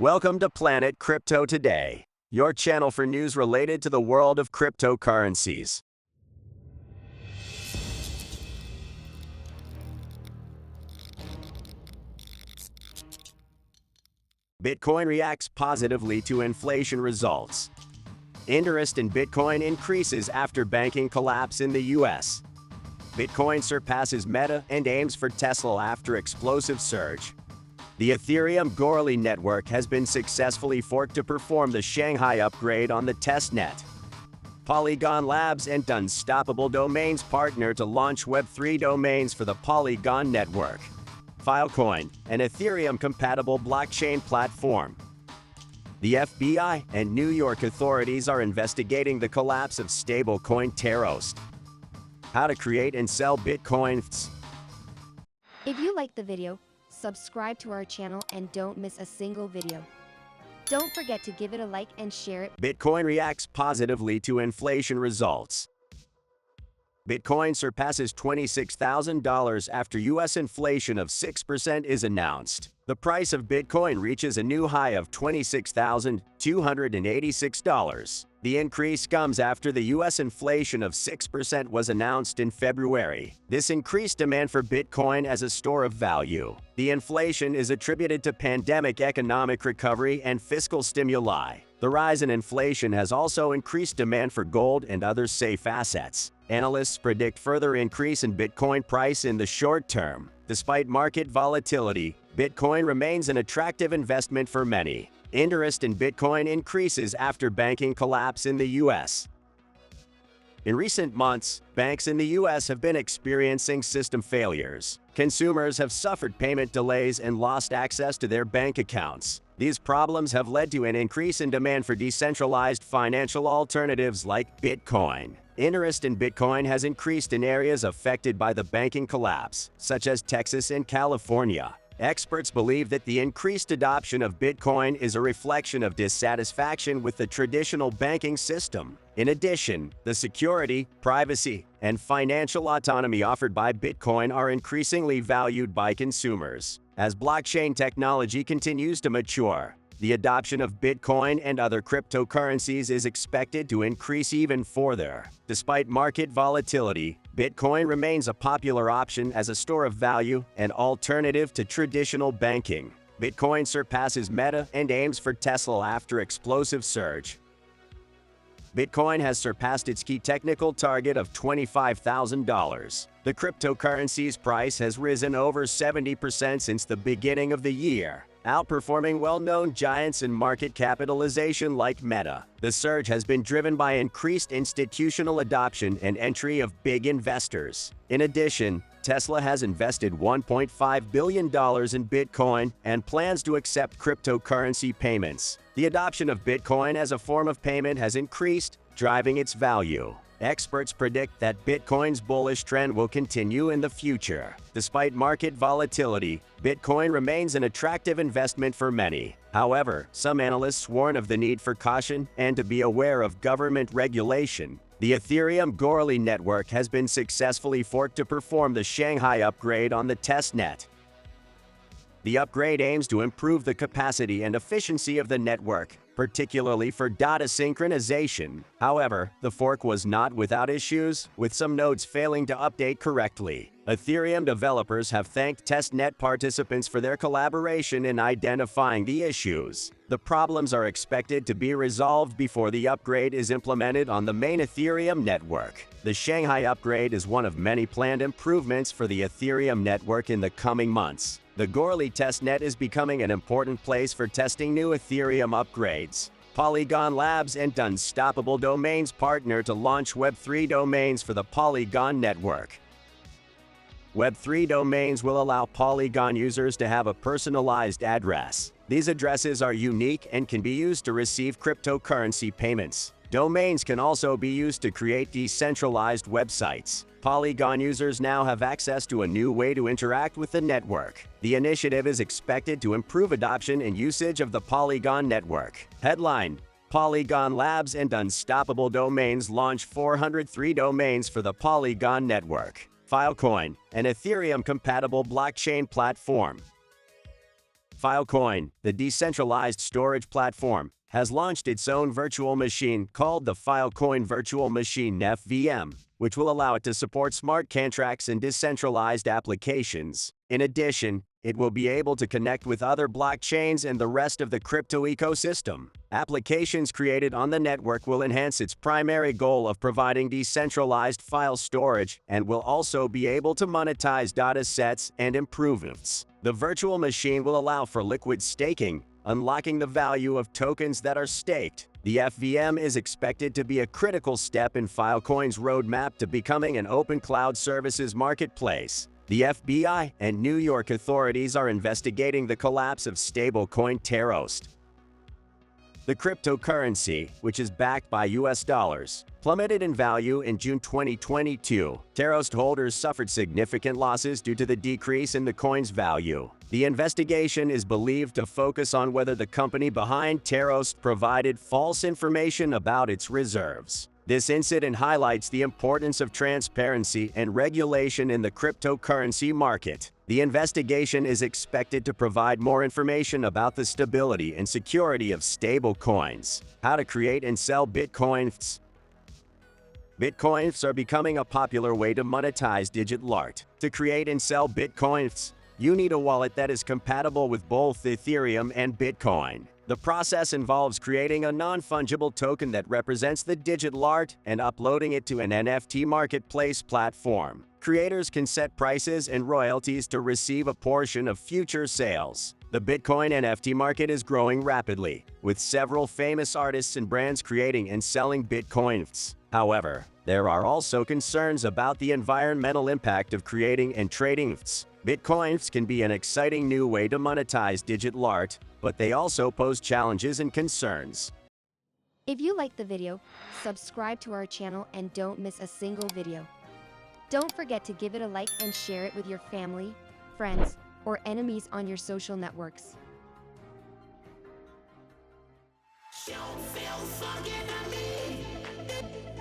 Welcome to Planet Crypto Today, your channel for news related to the world of cryptocurrencies. Bitcoin reacts positively to inflation results. Interest in Bitcoin increases after banking collapse in the US. Bitcoin surpasses Meta and aims for Tesla after explosive surge. The Ethereum-GOERLI network has been successfully forked to perform the Shanghai upgrade on the testnet. Polygon Labs and Unstoppable Domains partner to launch Web3 domains for the Polygon network. FILECOIN, an Ethereum-compatible blockchain platform. The FBI and New York authorities are investigating the collapse of stablecoin Teros. How to create and sell Bitcoins. If you like the video, subscribe to our channel and don't miss a single video. Don't forget to give it a like and share it. Bitcoin reacts positively to inflation results. Bitcoin surpasses $26,000 after U.S. inflation of 6% is announced. The price of Bitcoin reaches a new high of $26,286. The increase comes after the U.S. inflation of 6% was announced in February. This increased demand for Bitcoin as a store of value. The inflation is attributed to pandemic economic recovery and fiscal stimuli. The rise in inflation has also increased demand for gold and other safe assets. Analysts predict further increase in Bitcoin price in the short term. Despite market volatility, Bitcoin remains an attractive investment for many. Interest in Bitcoin increases after banking collapse in the U.S. In recent months, banks in the U.S. have been experiencing system failures. Consumers have suffered payment delays and lost access to their bank accounts. These problems have led to an increase in demand for decentralized financial alternatives like Bitcoin. Interest in Bitcoin has increased in areas affected by the banking collapse, such as Texas and California. Experts believe that the increased adoption of Bitcoin is a reflection of dissatisfaction with the traditional banking system. In addition, the security, privacy, and financial autonomy offered by Bitcoin are increasingly valued by consumers. As blockchain technology continues to mature, the adoption of Bitcoin and other cryptocurrencies is expected to increase even further. Despite market volatility, Bitcoin remains a popular option as a store of value and alternative to traditional banking. Bitcoin surpasses Meta and aims for Tesla after explosive surge. Bitcoin has surpassed its key technical target of $25,000. The cryptocurrency's price has risen over 70% since the beginning of the year, outperforming well-known giants in market capitalization like Meta. The surge has been driven by increased institutional adoption and entry of big investors. In addition, Tesla has invested $1.5 billion in Bitcoin and plans to accept cryptocurrency payments. The adoption of Bitcoin as a form of payment has increased, driving its value. Experts predict that Bitcoin's bullish trend will continue in the future. Despite market volatility, Bitcoin remains an attractive investment for many. However, some analysts warn of the need for caution and to be aware of government regulation. The Ethereum-GOERLI network has been successfully forked to perform the Shanghai upgrade on the testnet. The upgrade aims to improve the capacity and efficiency of the network, particularly for data synchronization. However, the fork was not without issues, with some nodes failing to update correctly. Ethereum developers have thanked testnet participants for their collaboration in identifying the issues. The problems are expected to be resolved before the upgrade is implemented on the main Ethereum network. The Shanghai upgrade is one of many planned improvements for the Ethereum network in the coming months. The GOERLI testnet is becoming an important place for testing new Ethereum upgrades. Polygon Labs and Unstoppable Domains partner to launch Web3 domains for the Polygon network. Web3 domains will allow Polygon users to have a personalized address. These addresses are unique and can be used to receive cryptocurrency payments. Domains can also be used to create decentralized websites. Polygon users now have access to a new way to interact with the network. The initiative is expected to improve adoption and usage of the Polygon network. Headline: Polygon Labs and Unstoppable Domains launch 403 domains for the Polygon network. FILECOIN, an Ethereum-compatible blockchain platform. FILECOIN, the decentralized storage platform, has launched its own virtual machine called the FILECOIN Virtual Machine (FVM), which will allow it to support smart contracts and decentralized applications. In addition, it will be able to connect with other blockchains and the rest of the crypto ecosystem. Applications created on the network will enhance its primary goal of providing decentralized file storage and will also be able to monetize data sets and improvements. The virtual machine will allow for liquid staking, unlocking the value of tokens that are staked. The FVM is expected to be a critical step in FILECOIN's roadmap to becoming an open cloud services marketplace. The FBI and New York authorities are investigating the collapse of stablecoin Terost. The cryptocurrency, which is backed by US dollars, plummeted in value in June 2022. Terost holders suffered significant losses due to the decrease in the coin's value. The investigation is believed to focus on whether the company behind Terost provided false information about its reserves. This incident highlights the importance of transparency and regulation in the cryptocurrency market. The investigation is expected to provide more information about the stability and security of stablecoins. How to create and sell Bitcoins. Bitcoins are becoming a popular way to monetize digital art. To create and sell Bitcoins, you need a wallet that is compatible with both Ethereum and Bitcoin. The process involves creating a non-fungible token that represents the digital art and uploading it to an NFT marketplace platform. Creators can set prices and royalties to receive a portion of future sales. The Bitcoin NFT market is growing rapidly, with several famous artists and brands creating and selling Bitcoins. However, there are also concerns about the environmental impact of creating and trading. Bitcoins can be an exciting new way to monetize digital art, but they also pose challenges and concerns. If you like the video, subscribe to our channel and don't miss a single video. Don't forget to give it a like and share it with your family, friends, or enemies on your social networks. Don't feel fucking at me.